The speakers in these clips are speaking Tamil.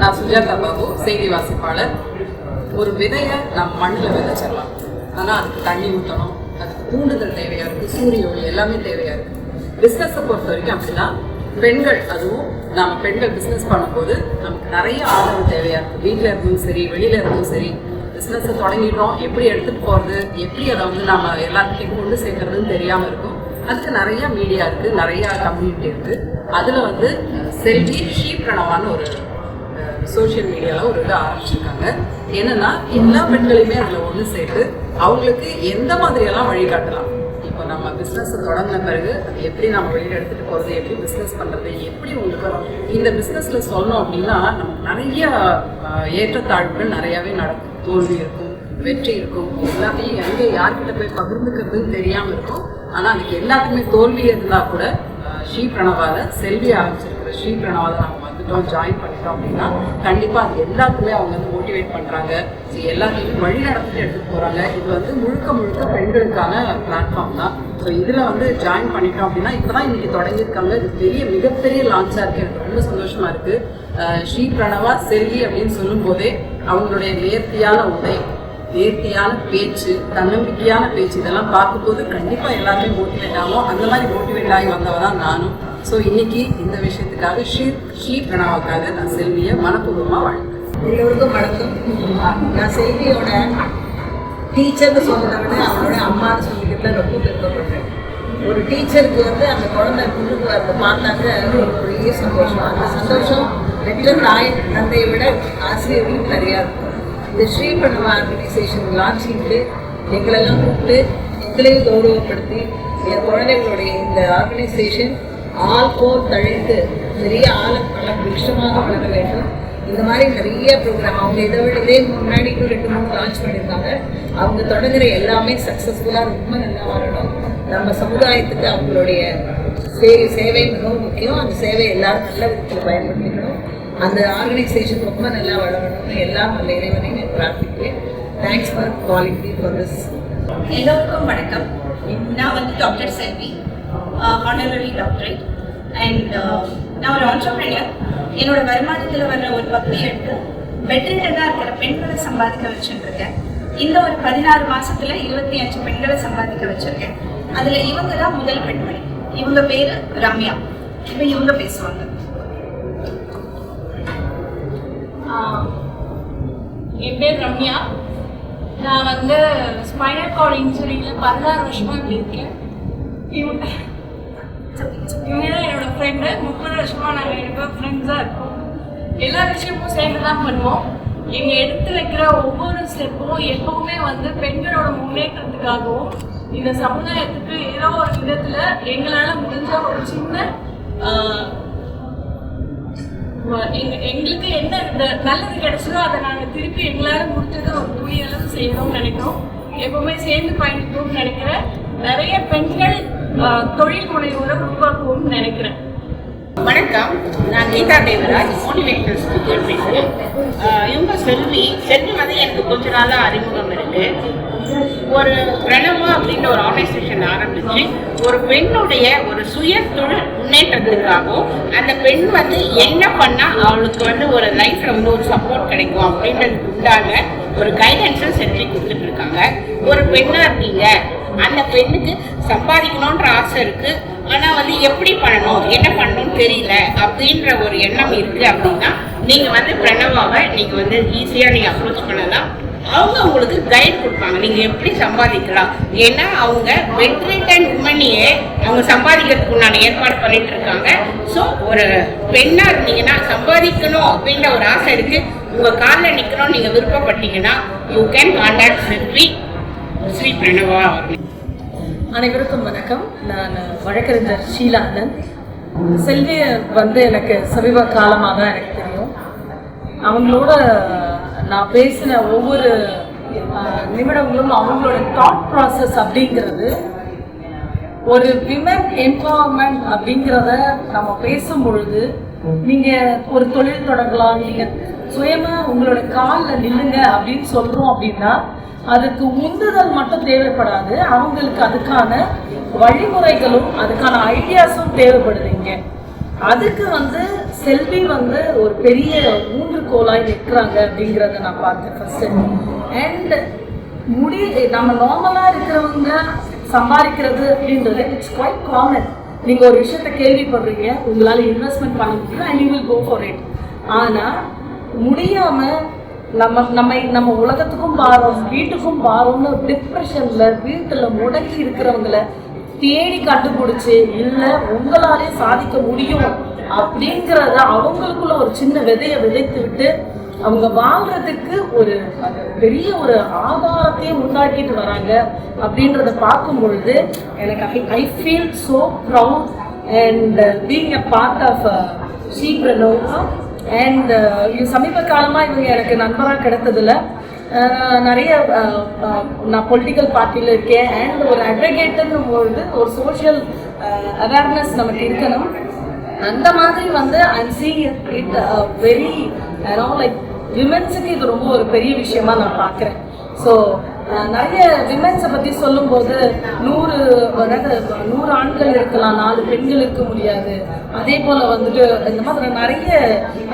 நான் சுஜாதா பாபு, செய்தி வாசிப்பாளர். ஒரு விதையை நம்ம மண்ணில் விதைச்சிடலாம், ஆனால் அதுக்கு தண்ணி ஊற்றணும், அதுக்கு தூண்டுதல் தேவையாக இருக்குது, சூரிய ஒளி எல்லாமே தேவையாக இருக்குது. பிஸ்னஸை பொறுத்த வரைக்கும் அப்படின்னா பெண்கள், அதுவும் நம்ம பெண்கள் பிஸ்னஸ் பண்ணும்போது நமக்கு நிறைய ஆதரவு தேவையாக இருக்குது. வீட்டில் இருந்தும் சரி, வெளியில் இருந்தும் சரி, பிஸ்னஸை தொடங்கிட்டோம், எப்படி எடுத்துகிட்டு போகிறது, எப்படி அதை நம்ம எல்லாத்துக்கும் கொண்டு சேர்க்கறதுன்னு தெரியாமல் இருக்கும். அதுக்கு நிறைய மீடியா இருக்குது, நிறையா கம்யூனிட்டி இருக்குது. அதில் செல்வி ஸ்ரீ பிரணவான்னு ஒரு சோஷியல் மீடியாவில் ஒரு இது ஆரம்பிச்சிருக்காங்க. என்னன்னா எல்லா பெண்களையுமே அதில் ஒன்று சேர்த்து அவங்களுக்கு எந்த மாதிரியெல்லாம் வழிகாட்டலாம். இப்போ நம்ம பிஸ்னஸை தொடங்கின பிறகு அது எப்படி நம்ம வெளியில் எடுத்துகிட்டு போகிறது, எப்படி பிஸ்னஸ் பண்ணுறது, எப்படி உங்களுக்கு இந்த பிஸ்னஸில் சொன்னோம் அப்படின்னா நமக்கு நிறைய ஏற்றத்தாழ்வுகள் நிறையாவே நடக்கும். தோல்வி இருக்கும், வெற்றி இருக்கும், எல்லாத்தையும் எங்கே யார்கிட்ட போய் பகிர்ந்துக்கிறதுன்னு தெரியாமல் இருக்கும். ஆனால் அதுக்கு எல்லாத்துக்குமே தோல்வி இருந்தால் கூட ஸ்ரீ பிரணவாவில் செல்வி ஆரம்பிச்சிருக்கிற ஸ்ரீ பிரணவாவில் நம்ம ஜாயின் பண்ணிட்டோம் அப்படின்னா கண்டிப்பாக அது எல்லாத்துக்குமே அவங்க மோட்டிவேட் பண்ணுறாங்க, எல்லாத்தையுமே வழி நடத்திட்டு எடுத்துகிட்டு போகிறாங்க. இது முழுக்க முழுக்க பெண்களுக்கான பிளாட்ஃபார்ம் தான். ஸோ இதில் ஜாயின் பண்ணிட்டோம் அப்படின்னா இப்போ தான் இன்றைக்கி தொடங்கியிருக்காங்க. இது மிகப்பெரிய லான்ச்சாக இருக்குது. எனக்கு ரொம்ப சந்தோஷமாக இருக்குது. ஸ்ரீ பிரணவா செல்வி அப்படின்னு சொல்லும்போதே அவங்களுடைய நேர்த்தியான உடை, நேர்த்தியான பேச்சு, தன்னம்பிக்கையான பேச்சு, இதெல்லாம் பார்க்கும்போது கண்டிப்பாக எல்லாருமே மோட்டிவேட் ஆகும். அந்த மாதிரி மோட்டிவேட் ஆகி வந்தவ தான் நானும். ஸோ இன்னைக்கு இந்த விஷயத்துக்காக ஸ்ரீ பிரணவாவுக்காக நான் செல்வியை மனப்பூர்வமாக வாழ்க்கேன். எல்லோருக்கும் வணக்கம். நான் செல்வியோட டீச்சர்னு சொல்றதை விட அவங்களோட அம்மான்னு சொல்லிக்கிட்டு ரொம்ப பெருமைப்படுறேன். ஒரு டீச்சருக்கு அந்த குழந்தை முன்னுக்கு வரத பார்த்தாங்க ஒரு பெரிய சந்தோஷம். அந்த சந்தோஷம் பெற்ற தாய் தந்தையை விட ஆசிரியர்களுக்கு நிறையா இருக்கும். இந்த ஸ்ரீ பிரணவா ஆர்கனைசேஷன் லான்ச்சிங்க்கு எங்களெல்லாம் கூப்பிட்டு எங்களையும் கௌரவப்படுத்தி என் குழந்தைகளுடைய இந்த ஆர்கனைசேஷன் ஆள்போல் தழைத்து நிறைய பல விஷயமாக வளர வேண்டும். இந்த மாதிரி நிறைய ப்ரோக்ராம் அவங்க இதே முன்னாடி 2-3 லான்ச் பண்ணியிருக்காங்க. அவங்க தொடங்குற எல்லாமே சக்ஸஸ்ஃபுல்லாக ரொம்ப நல்லா வரணும். நம்ம சமுதாயத்துக்கு அவங்களுடைய சேவை மிகவும் முக்கியம். அந்த சேவை எல்லாரும் நல்ல விதத்தில் பயன்படுத்திக்கணும். அந்த ஆர்கனைசேஷன் ரொம்ப நல்லா வளரணும்னு எல்லாம் நல்ல இறைவனையும் பிரார்த்திக்கிறேன். Thanks for calling me for this. எல்லோருக்கும் வணக்கம். நான் doctor Selvi, honorary doctorate, and நான் ஒரு ஆண்டர்பிரினர். என்னோட வருமானத்தில் வர்ற ஒரு பகுதி எடுத்து பெட்ரிட்டனாக இருக்கிற பெண்களை சம்பாதிக்க வச்சுருக்கேன். இந்த ஒரு 16 மாசத்துல 25 பெண்களை சம்பாதிக்க வச்சிருக்கேன். அதுல இவங்க தான் முதல் பெண்மணி. இவங்க பேரு ரம்யா. இப்போ இவங்க பேசுவாங்க. என் பேர் ரம்யா. நான் ஸ்பைனல் கார்டு இன்ஜுரியில் 16 வருஷமாக இப்படி இருக்கேன். இவங்க தான் என்னோட ஃப்ரெண்டு. 30 வருஷமாக நாங்கள் 2 பேரும் ஃப்ரெண்ட்ஸாக இருக்கோம். எல்லா விஷயமும் சேர்ந்து தான் பண்ணுவோம். எங்கள் எடுத்து வைக்கிற ஒவ்வொரு ஸ்டெப்பும் எப்பவுமே பெண்களோட முன்னேற்றத்துக்காகவும் இந்த சமுதாயத்துக்கு ஏதோ ஒரு விதத்தில் எங்களால் முடிஞ்ச ஒரு சின்ன எங்களுக்கு என்ன நல்லது கிடைச்சதோ அதை நாங்கள் திருப்பி எங்களால் முடிஞ்சதை ஒரு துணியளவு செய்யணும்னு நினைக்கிறோம். எப்பவுமே சேர்ந்து பயணிக்கணும்னு நினைக்கிறேன். நிறைய பெண்கள் தொழில் முனைவோரை உருவாக்குவோம்னு நினைக்கிறேன். வணக்கம், நான் கீதா தேவராஜ், மோட்டிவேஷனல் ஸ்பீக்கர் பேசுகிறேன். இவங்க செல்வி எனக்கு கொஞ்ச நாளாக அறிமுகம் இருக்கு. ஒரு பிரணவா அப்படின்ற ஒரு ஆர்கனைசேஷன் ஆரம்பிச்சு ஒரு பெண்ணுடைய ஒரு சுய தொழில் முன்னேற்றத்துக்காகவும் அந்த பெண் என்ன பண்ணா அவளுக்கு ஒரு லைஃப்ல ஒரு சப்போர்ட் கிடைக்கும் அப்படின்றதுக்கு உண்டான ஒரு கைடன்ஸை செஞ்சு கொடுத்துட்டு இருக்காங்க. ஒரு பெண்ணா இருக்கீங்க, அந்த பெண்ணுக்கு சம்பாதிக்கணுன்ற ஆசை இருக்கு, ஆனா எப்படி பண்ணணும் என்ன பண்ணணும்னு தெரியல அப்படின்ற ஒரு எண்ணம் இருக்கு அப்படின்னா நீங்க பிரணவாவை நீங்க ஈஸியா நீங்க அப்ரோச் பண்ணலாம். அவங்க உங்களுக்கு கைட் கொடுப்பாங்க நீங்க எப்படி சம்பாதிக்கலாம். ஏன்னா அவங்க பெட்ரிட்டன் உமனையே அவங்க சம்பாதிக்கிறதுக்கு உண்டான ஏற்பாடு பண்ணிட்டு இருக்காங்க. ஸோ ஒரு பெண்ணா இருந்தீங்கன்னா சம்பாதிக்கணும் அப்படின்ற ஒரு ஆசை இருக்கு, உங்க காலில் நிற்கணும்னு நீங்க விருப்பப்பட்டீங்கன்னா யூ கேன் கான்டாக்ட் செல்வி ஸ்ரீ பிரணவா. அனைவருக்கும் வணக்கம். நான் வழக்கறிஞர் ஷீலானன். செல்வி எனக்கு சமீப காலமாக தான் எனக்கு தெரியும். அவங்களோட நான் பேசின ஒவ்வொரு நிமிடங்களும் அவங்களோட தாட் ப்ராசஸ் அப்படிங்கிறது ஒரு விமன் எம்பவர்மெண்ட் அப்படிங்கிறத நம்ம பேசும் பொழுது நீங்கள் ஒரு தொழில் தொடங்கலாம், நீங்கள் சுயமாக உங்களோட காலில் நில்லுங்க அப்படின்னு சொல்கிறோம் அப்படின்னா அதுக்கு உந்துதல் மட்டும் தேவைப்படாது, அவங்களுக்கு அதுக்கான வழிமுறைகளும் அதுக்கான ஐடியாஸும் தேவைப்படுதுங்க. அதுக்கு செல்வி வந்து ஒரு பெரிய ஊன்றுகோலாய் நிற்கிறாங்க அப்படிங்கிறத நான் பார்த்தேன் ஃபர்ஸ்ட். அண்ட் நம்ம நார்மலாக இருக்கிறவங்க சம்பாதிக்கிறது அப்படின்றது இட்ஸ் குவைட் காமன். நீங்கள் ஒரு விஷயத்த கேள்விப்படுறீங்க, உங்களால் இன்வெஸ்ட்மெண்ட் பண்ண முடியும் and you will go for it. ஆனால் முடியாமல் நம்ம உலகத்துக்கும் பாரோம், வீட்டுக்கும் பாரோம்னு டிப்ரெஷனில் வீட்டில் முடங்கி இருக்கிறவங்கள தேடி கண்டுபிடிச்சி இல்லை உங்களாலே சாதிக்க முடியும் அப்படிங்கிறத அவங்களுக்குள்ள ஒரு சின்ன விதையை விதைத்து விட்டு அவங்க வாழ்றதுக்கு ஒரு பெரிய ஒரு ஆதாரத்தையே உண்டாக்கிட்டு வராங்க அப்படின்றத பார்க்கும் பொழுது எனக்கு I feel so proud and being a part of ஷீப்ரனோவா. அண்ட் இது சமீப காலமாக இவங்க எனக்கு நண்பராக கிடைத்ததில்ல. நிறைய நான் பொலிட்டிக்கல் பார்ட்டியில் இருக்கேன் அண்ட் ஒரு அட்வொகேட்டுன்னும் பொழுது ஒரு சோஷியல் அவேர்னஸ் நமக்கு இருக்கணும். அந்த மாதிரி வந்து I'm seeing it very like விமென்ஸுக்கு இது ரொம்ப ஒரு பெரிய விஷயமா நான் பார்க்குறேன். ஸோ நிறைய விமென்ஸை பற்றி சொல்லும்போது 100 ஆண்கள் இருக்கலாம், 4 பெண்கள் இருக்க முடியாது. அதே போல் வந்துட்டு இந்த மாதிரி நிறைய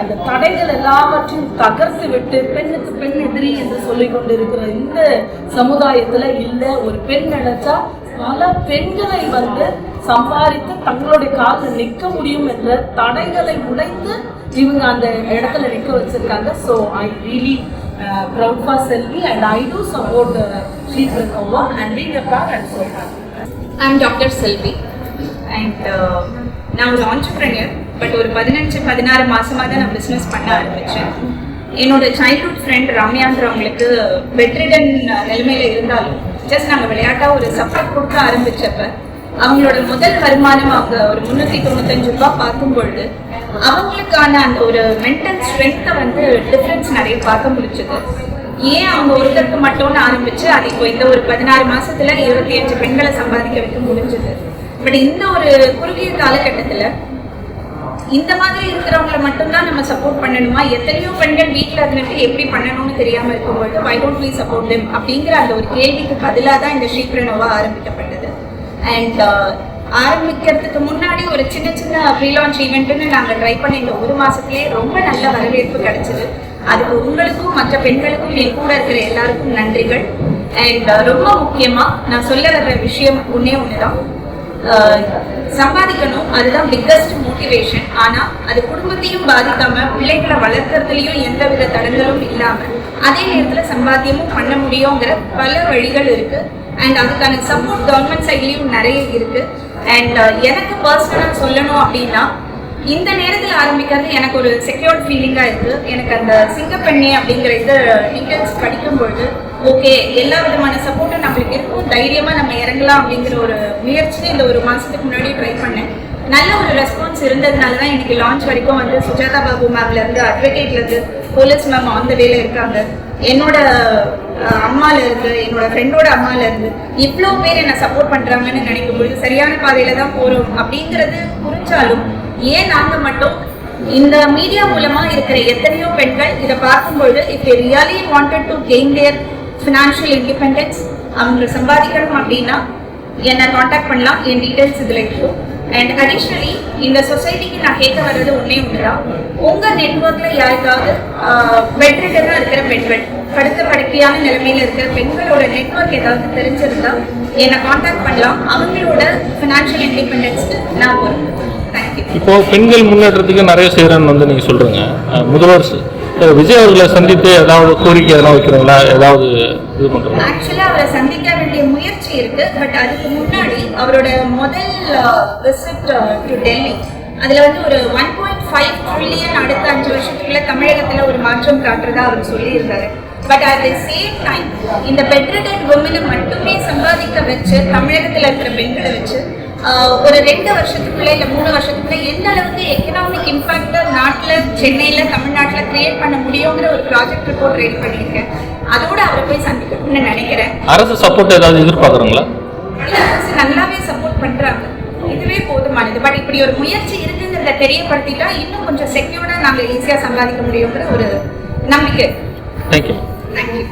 அந்த தடைகள் எல்லாவற்றையும் தகர்த்து விட்டு பெண்ணுக்கு பெண் எதிரி என்று சொல்லிக் கொண்டு இருக்கிற இந்த சமுதாயத்தில் இல்லை, ஒரு பெண் நினைச்சா பல பெண்களை வந்து சம்பாதித்து தங்களுடைய காலில் நிற்க முடியும் என்ற தடைகளை உடைத்து இவங்க அந்த இடத்துல நிற்க வச்சிருக்காங்க. So I really proud for Selvi and I do support Shreepranova and being a parent. So I'm Dr. Selvi and நான் ஒரு ஆண்டர்பிரனர். பட் ஒரு 15-16 மாசமாக தான் நான் பிஸ்னஸ் பண்ண ஆரம்பித்தேன். என்னோட சைல்ட்ஹுட் ஃப்ரெண்ட் ரம்யான்றவங்களுக்கு பெட்ரிடன் நிலைமையில இருந்தாலும் ஜஸ்ட் நாங்கள் விளையாட்டாக ஒரு சப்போர்ட் கொடுக்க ஆரம்பித்தப்ப அவங்களோட முதல் வருமானம் அவங்க ஒரு 395 ரூபாய் பார்க்கும் பொழுது அவங்களுக்கான அந்த ஒரு மென்டல் ஸ்ட்ரென்த்தை வந்து டிஃப்ரென்ஸ் நிறைய பார்க்க முடிச்சது. ஏன் அவங்க ஒருத்தருக்கு மட்டும்னு ஆரம்பிச்சு அது இப்போ இந்த ஒரு 16 மாசத்துல 25 பெண்களை சம்பாதிக்க வைக்க முடிஞ்சது. பட் இந்த ஒரு குறுகிய காலகட்டத்தில் இந்த மாதிரி இருக்கிறவங்களை மட்டும்தான் நம்ம சப்போர்ட் பண்ணணுமா? எத்தனையோ பெண்கள் வீட்டில் இருந்துட்டு எப்படி பண்ணணும்னு தெரியாமல் இருக்கும்போது why don't we support them அப்படிங்கிற அந்த ஒரு கேள்விக்கு பதிலாக தான் இந்த ஷீப்ரனோவா ஆரம்பிக்கப்பட்டது. அண்ட் ஆரம்பிக்கிறதுக்கு முன்னாடி ஒரு சின்ன ப்ரீ லான்ச் ஈவெண்ட்டுன்னு நாங்கள் ட்ரை பண்ண இந்த 1 மாதத்துலேயே ரொம்ப நல்ல வரவேற்பு கிடைச்சிது. அதுக்கு உங்களுக்கும் மற்ற பெண்களுக்கும் என் கூட இருக்கிற எல்லாருக்கும் நன்றிகள். அண்ட் ரொம்ப முக்கியமாக நான் சொல்ல வர்ற விஷயம் ஒன்று தான், சம்பாதிக்கணும், அதுதான் பிக்கஸ்ட் மோட்டிவேஷன். ஆனால் அது குடும்பத்தையும் பாதிக்காம பிள்ளைகளை வளர்க்கறதுலையும் எந்தவித தடங்களும் இல்லாமல் அதே நேரத்தில் சம்பாத்தியமும் பண்ண முடியுங்கிற பல வழிகள் இருக்கு. அண்ட் அதுக்கான சப்போர்ட் கவர்மெண்ட் சைட்லேயும் நிறைய இருக்கு. அண்ட் எனக்கு பர்சனலாக சொல்லணும் அப்படின்னா இந்த நேரத்தில் ஆரம்பிக்கிறது எனக்கு ஒரு செக்யூர்ட் ஃபீலிங்காக இருக்குது. எனக்கு அந்த சிங்கப்பெண்ணே அப்படிங்கிற இது டீட்டெயில்ஸ் படிக்கும்பொழுது ஓகே எல்லா விதமான சப்போர்ட்டும் நம்மளுக்கு இருக்கும், தைரியமாக நம்ம இறங்கலாம் அப்படிங்கிற ஒரு முயற்சியை இந்த 1 மாதத்துக்கு முன்னாடி ட்ரை பண்ணேன். நல்ல ஒரு ரெஸ்பான்ஸ் இருந்ததுனால தான் எனக்கு லான்ச் வரைக்கும் வந்து சுஜாதா பாபு மேம்லேருந்து அட்வொகேட்லேருந்து போலீஸ் மேம் ஆன் த வேல இருக்காங்க, என்னோட அம்மாலேருந்து என்னோட ஃப்ரெண்டோட அம்மாலேருந்து இவ்வளோ பேர் என்னை சப்போர்ட் பண்ணுறாங்கன்னு நினைக்கும் பொழுது சரியான பாதையில் தான் போகிறோம் அப்படிங்கிறது புரிஞ்சாலும் ஏன் நாங்கள் மட்டும் இந்த மீடியா மூலமாக இருக்கிற எத்தனையோ பெண்கள் இதை பார்க்கும்பொழுது if they really wanted to gain their financial independence அவங்க சம்பாதிக்கணும் அப்படின்னா என்னை காண்டாக்ட் பண்ணலாம், என் டீட்டெயில்ஸ் இதில் இருக்கும். அண்ட் அடிஷ்னலி இந்த சொசைட்டிக்கு நான் கேட்க வர்றது ஒன்றே தான், உங்கள் நெட்ஒர்க்கில் யாருக்காவது பெட்ரிடனாக இருக்கிற பெண்கள், படுத்த படுக்கையான நிலைமையில் இருக்கிற பெண்களோட நெட்ஒர்க் ஏதாவது தெரிஞ்சிருந்தா என்னை காண்டாக்ட் பண்ணலாம். அவங்களோட ஃபினான்ஷியல் இண்டிபெண்டன்ஸ்க்கு நான் ஒரு தேங்க்யூ. இப்போ பெண்கள் முன்னேற்றத்துக்கு நிறைய செய்கிறேன்னு வந்து நீங்கள் சொல்கிறீங்க. முதல்வர் விஜய் அவர்களை சந்தித்து ஏதாவது கோரிக்கை எதனா வைக்கிறீங்களா, ஏதாவது இது பண்ணுறோம்? ஆக்சுவலாக அவரை சந்திக்க வேண்டிய முயற்சி இருக்கு. பட் அதுக்கு முன்னாடி அவரோட முதல் விசிட் டு டெல்லி அதில் வந்து ஒரு 1.5 ட்ரில்லியன் அடுத்த 5 வருஷத்துக்குள்ள தமிழகத்தில் ஒரு மாற்றம் காட்டுறதா அவர் சொல்லியிருந்தாரு. But at the same time இந்த பெட்ரிடன் உமனை மட்டுமே சம்பாதிக்க வச்சு தமிழகத்தில் இருக்கிற பெண்களை வச்சு ஒரு 2 வருஷத்துக்குள்ள இல்லை 3 வருஷத்துக்குள்ள எந்த அளவுக்கு எக்கனாமிக் இம்பாக்டை நாட்டில் சென்னையில் தமிழ்நாட்டில் கிரியேட் பண்ண முடியுங்கிற ஒரு ப்ராஜெக்ட் ரிப்போர்ட் ரெடி பண்ணியிருக்கேன். அதோட அவரை போய் சந்திக்கணும்னு நினைக்கிறேன். அரசு சப்போர்ட் ஏதாவது எதிர்பார்க்குறாங்களா? அரசு நல்லாவே சப்போர்ட் பண்ணுறாங்க, இதுவே போதுமானது. பட் இப்படி ஒரு முயற்சி இருக்குங்கிறத தெரியப்படுத்திட்டா இன்னும் கொஞ்சம் செக்யூர்டாக நாங்கள் ஈஸியாக சம்பாதிக்க முடியுங்கிற ஒரு நம்பிக்கை. தேங்க்யூ. தேங்க்யூ.